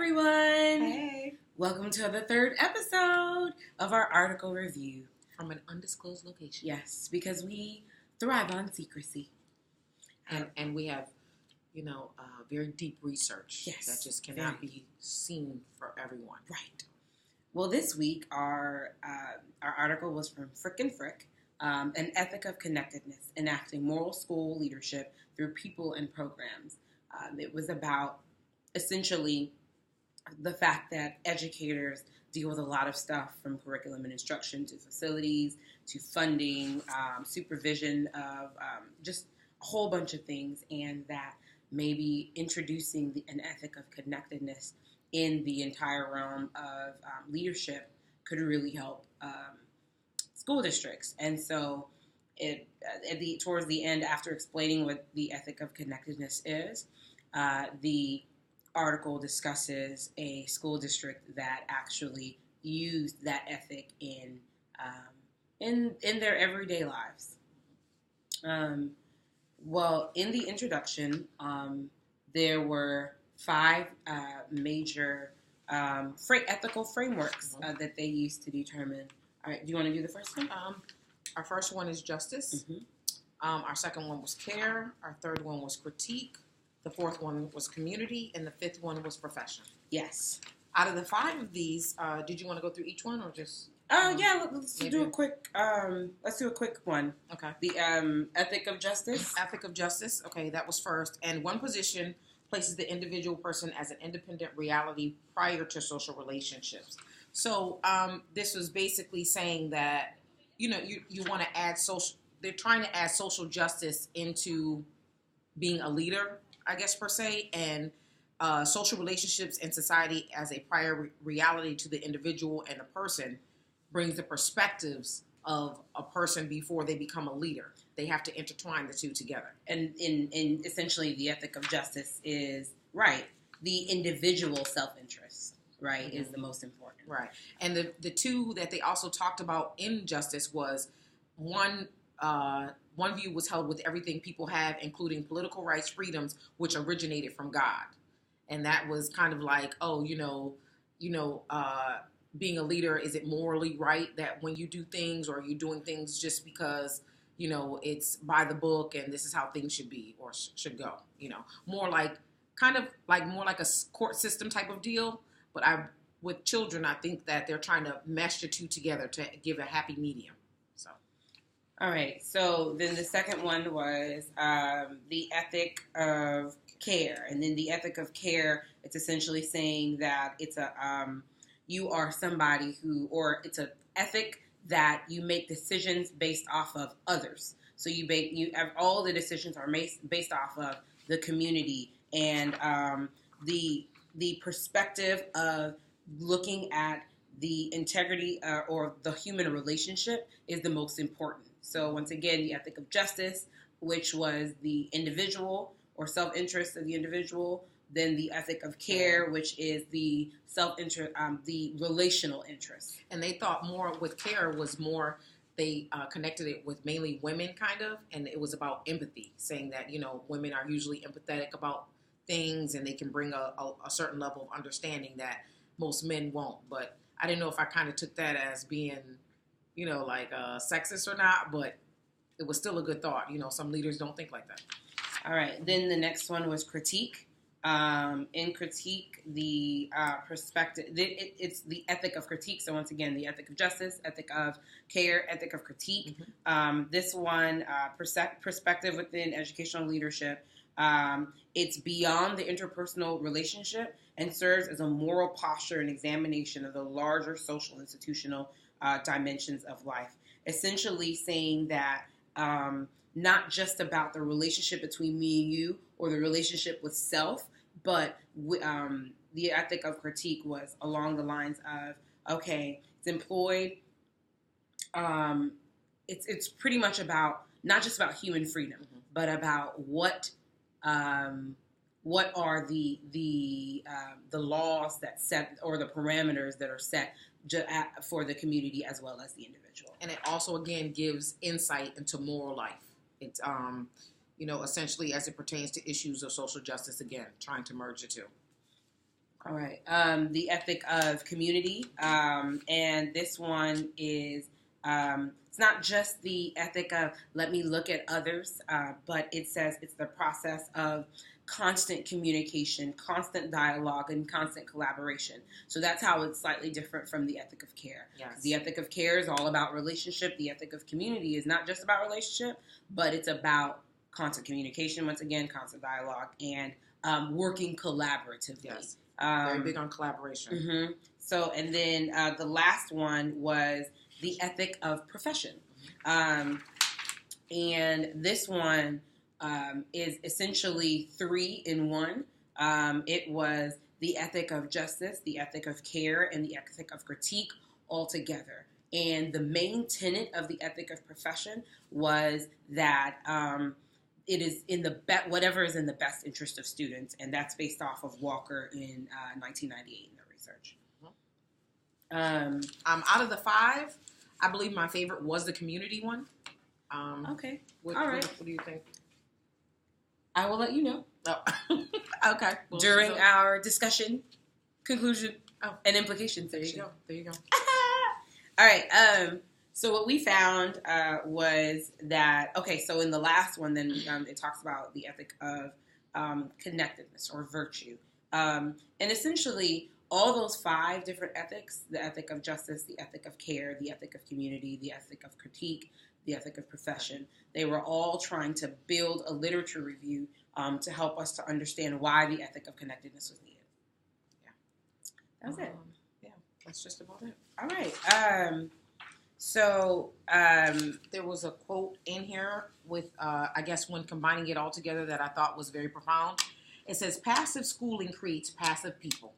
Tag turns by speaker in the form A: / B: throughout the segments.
A: everyone!
B: Hey.
A: Welcome to the third episode of our article review.
B: From an undisclosed location.
A: Yes, because we thrive on secrecy.
B: And we have, very deep research
A: Yes,
B: that just cannot be seen for everyone.
A: Right. Well, this week our article was from Frick and Frick, An Ethic of Connectedness, Enacting Moral School Leadership Through People and Programs. It was about essentially the fact that educators deal with a lot of stuff, from curriculum and instruction to facilities to funding, supervision of just a whole bunch of things, and that maybe introducing an ethic of connectedness in the entire realm of leadership could really help school districts. And so towards the end, after explaining what the ethic of connectedness is, the article discusses a school district that actually used that ethic in their everyday lives. Well, in the introduction, there were 5 major ethical frameworks that they used to determine. All right, do you want to do the first one?
B: Our first one is justice.
A: Mm-hmm.
B: Our second one was care. Our third one was critique. The fourth one was community, and the fifth one was profession.
A: Yes.
B: Out of the 5 of these, did you want to go through each one, or just?
A: Yeah. Let's do a quick. Let's do a quick one.
B: Okay.
A: The ethic of justice.
B: Ethic of justice. Okay, that was first. And one position places the individual person as an independent reality prior to social relationships. So this was basically saying that you want to add social. They're trying to add social justice into being a leader, I guess, per se, and social relationships in society as a prior reality to the individual and the person brings the perspectives of a person before they become a leader. They have to intertwine the two together.
A: And in essentially the ethic of justice is, right, the individual self-interest, right,
B: Mm-hmm.
A: is the most important.
B: Right. And the 2 that they also talked about in justice was one view was held with everything people have, including political rights, freedoms, which originated from God. And that was kind of like, being a leader, is it morally right that when you do things, or are you doing things just because, it's by the book and this is how things should be or should go, more like a court system type of deal. But with children, I think that they're trying to mesh the 2 together to give a happy medium. So.
A: All right. So then the second one was the ethic of care. And then the ethic of care, it's essentially saying that it's you are somebody or it's an ethic that you make decisions based off of others. So you have all the decisions are based off of the community, and the perspective of looking at the integrity or the human relationship is the most important. So once again, the ethic of justice, which was the individual or self-interest of the individual. Then the ethic of care, which is the self-interest, the relational interest.
B: And they thought more with care was more, they connected it with mainly women kind of, and it was about empathy, saying that, women are usually empathetic about things and they can bring a certain level of understanding that most men won't. But I didn't know if I kind of took that as being, sexist or not, but it was still a good thought. Some leaders don't think like that.
A: All right. Then the next one was critique. In critique, the perspective, it's the ethic of critique. So once again, the ethic of justice, ethic of care, ethic of critique.
B: Mm-hmm.
A: This one, perspective within educational leadership. It's beyond the interpersonal relationship and serves as a moral posture and examination of the larger social institutional dimensions of life. Essentially saying that not just about the relationship between me and you or the relationship with self, but the ethic of critique was along the lines of, okay, it's employed. It's pretty much about not just about human freedom,
B: mm-hmm.
A: but about what are the laws that set, or the parameters that are set for the community as well as the individual.
B: And it also, again, gives insight into moral life. It's, essentially as it pertains to issues of social justice, again, trying to merge the 2.
A: All right. The ethic of community. And this one is, it's not just the ethic of let me look at others, but it says it's the process of constant communication, constant dialogue, and constant collaboration. So that's how it's slightly different from the ethic of care.
B: Yes.
A: The ethic of care is all about relationship. The ethic of community is not just about relationship, but it's about constant communication, once again, constant dialogue, and working collaboratively.
B: Yes. Very big on collaboration.
A: Mm-hmm. So, and then the last one was the ethic of profession. And this one is essentially 3 in 1. It was the ethic of justice, the ethic of care, and the ethic of critique all together. And the main tenet of the ethic of profession was that it is in the whatever is in the best interest of students, and that's based off of Walker in 1998 in their research.
B: Out of the 5, I believe my favorite was the community one.
A: Okay.
B: All right. What do you think?
A: I will let you know.
B: Oh. Okay. Well,
A: during our discussion, conclusion, and implication section.
B: There you go.
A: All right. So what we found was that, so in the last one, then it talks about the ethic of connectedness or virtue. And essentially, all those 5 different ethics, the ethic of justice, the ethic of care, the ethic of community, the ethic of critique, the ethic of profession, they were all trying to build a literature review to help us to understand why the ethic of connectedness was needed. Yeah. That's it.
B: Yeah, that's just about it.
A: All right. So
B: there was a quote in here with, I guess, when combining it all together that I thought was very profound. It says, passive schooling creates passive people.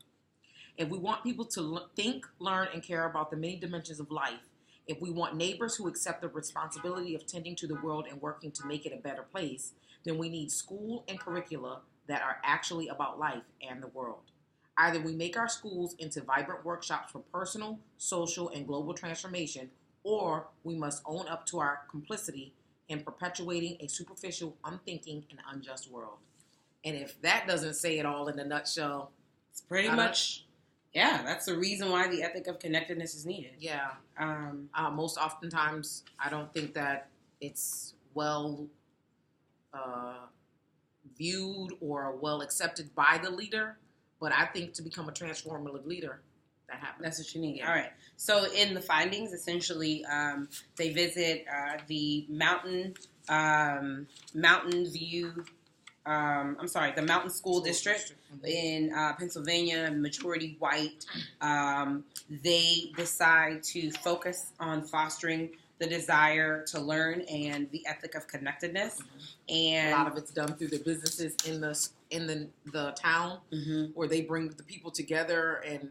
B: If we want people to think, learn, and care about the many dimensions of life, if we want neighbors who accept the responsibility of tending to the world and working to make it a better place, then we need school and curricula that are actually about life and the world. Either we make our schools into vibrant workshops for personal, social, and global transformation, or we must own up to our complicity in perpetuating a superficial, unthinking, and unjust world. And if that doesn't say it all in a nutshell,
A: it's pretty much, that's the reason why the ethic of connectedness is needed.
B: Yeah. Most oftentimes, I don't think that it's well viewed or well accepted by the leader, but I think to become a transformative leader, that happens.
A: That's what you need. Yeah. All right. So in the findings, essentially, they visit the Mountain View. The Mountain School District in Pennsylvania, majority white. They decide to focus on fostering the desire to learn and the ethic of connectedness. Mm-hmm. And
B: a lot of it's done through the businesses in the town, mm-hmm. where they bring the people together and,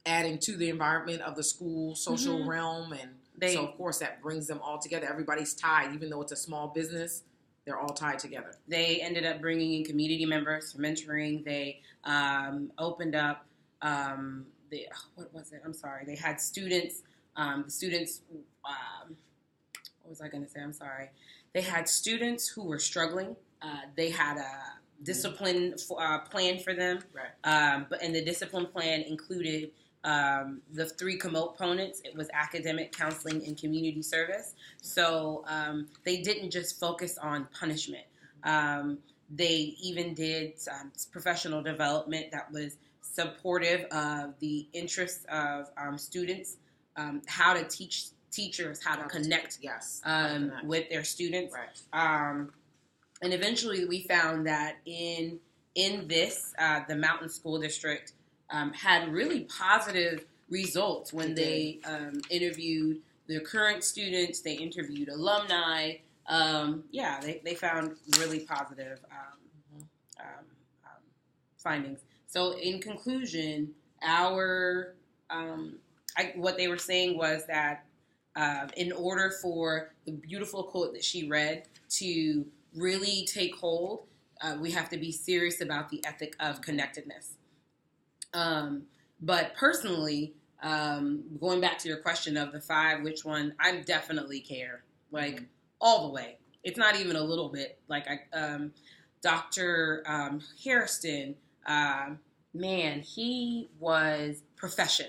B: adding to the environment of the school social mm-hmm. realm. And so, of course, that brings them all together. Everybody's tied, even though it's a small business. They're all tied together.
A: They ended up bringing in community members for mentoring. They opened up, what was it? I'm sorry. They had students, what was I going to say? I'm sorry. They had students who were struggling. They had a discipline plan for them.
B: Right.
A: And the discipline plan included the 3 components. It was academic, counseling, and community service. So they didn't just focus on punishment. They even did professional development that was supportive of the interests of students, how to teach teachers how to connect with their students.
B: Right.
A: And eventually we found that in this, the Mountain School District had really positive results when they interviewed their current students. They interviewed alumni. They found really positive findings. So in conclusion, what they were saying was that in order for the beautiful quote that she read to really take hold, we have to be serious about the ethic of connectedness. But personally, going back to your question of the 5, which one, I'm definitely care, all the way. It's not even a little bit. Dr. Hairston, Man, he was profession.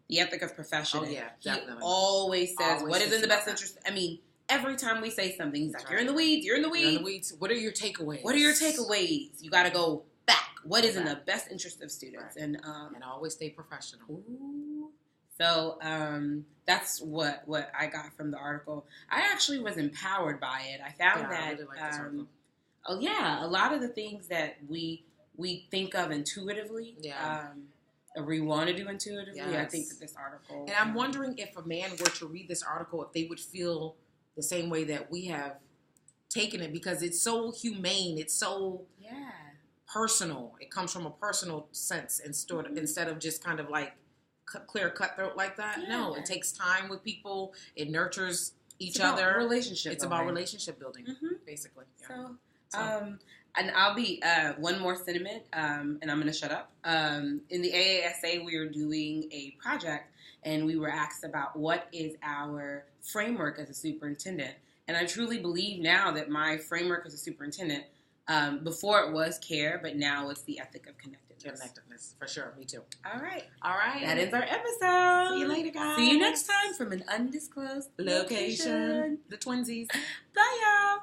A: The ethic of profession.
B: Oh, yeah, definitely.
A: He always says,
B: Always
A: what is in the best
B: that.
A: interest? I mean, every time we say something, he's like,
B: That's
A: you're in
B: right.
A: the weeds, you're in the weeds.
B: You're in the weeds. What are your takeaways?
A: What are your takeaways? You got to go back. What is in the best interest of students?
B: Right.
A: And
B: always stay professional.
A: Ooh. So that's what I got from the article. I actually was empowered by it. I found that
B: I really like this article.
A: oh yeah, a lot of the things that we think of intuitively, or we want to do intuitively.
B: Yes.
A: I think that this article.
B: And I'm wondering if a man were to read this article, if they would feel the same way that we have taken it, because it's so humane. It's so personal. It comes from a personal sense instead of just kind of like clear cutthroat like that.
A: Yeah.
B: No, it takes time with people. It nurtures each
A: it's about
B: other.
A: Relationship.
B: It's about relationship building, basically.
A: Yeah. So, and I'll be one more sentiment, and I'm going to shut up. In the AASA, we were doing a project, and we were asked about what is our framework as a superintendent. And I truly believe now that my framework as a superintendent, before it was care, but now it's the ethic of connectedness.
B: Connectedness, for sure. Me too.
A: All right.
B: That
A: ends our episode.
B: See you later, guys.
A: See you next time from an undisclosed location.
B: The twinsies.
A: Bye, y'all.